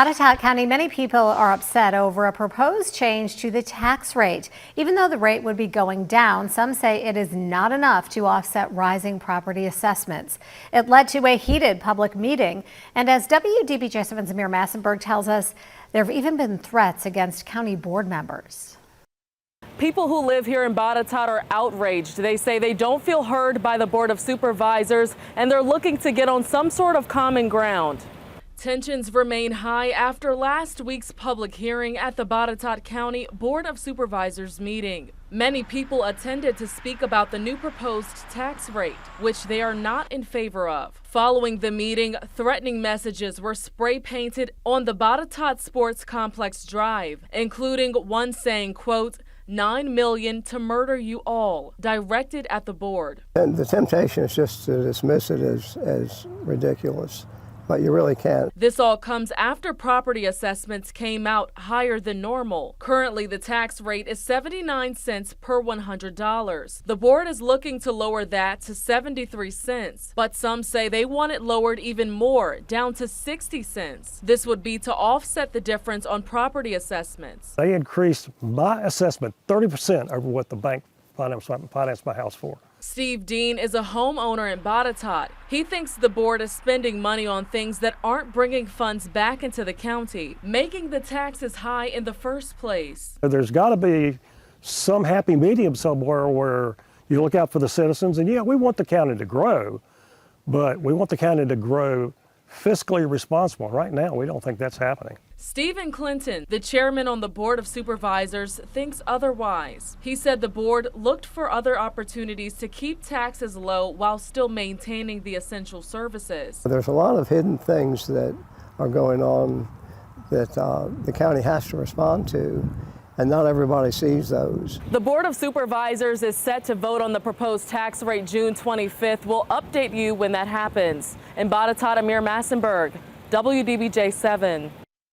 Botetourt County, many people are upset over a proposed change to the tax rate. Even though the rate would be going down, some say it is not enough to offset rising property assessments. It led to a heated public meeting, and as WDBJ7's Amir Massenberg tells us, there have even been threats against county board members. People who live here in Botetourt are outraged. They say they don't feel heard by the Board of Supervisors, and they're looking to get on some sort of common ground. Tensions remain high after last week's public hearing at the Botetourt County Board of Supervisors meeting. Many people attended to speak about the new proposed tax rate, which they are not in favor of. Following the meeting, threatening messages were spray painted on the Botetourt Sports Complex Drive, including one saying, quote, "9 million to murder you all," directed at the board. And the temptation is just to dismiss it as ridiculous. But you really can't. This all comes after property assessments came out higher than normal. Currently, the tax rate is 79 cents per $100. The board is looking to lower that to 73 cents, but some say they want it lowered even more, down to 60 cents. This would be to offset the difference on property assessments. They increased my assessment 30% over what the bank financed my house for. Steve Dean is a homeowner in Botetourt. He thinks the board is spending money on things that aren't bringing funds back into the county, making the taxes high in the first place. There's got to be some happy medium somewhere where you look out for the citizens, and yeah, we want the county to grow, but we want the county to grow fiscally responsible. Right now, we don't think that's happening. Stephen Clinton, the chairman on the Board of Supervisors, thinks otherwise. He said the board looked for other opportunities to keep taxes low while still maintaining the essential services. There's a lot of hidden things that are going on that the county has to respond to, and not everybody sees those. The Board of Supervisors is set to vote on the proposed tax rate June 25th. We'll update you when that happens. In Botetourt, Amir Massenberg, WDBJ7.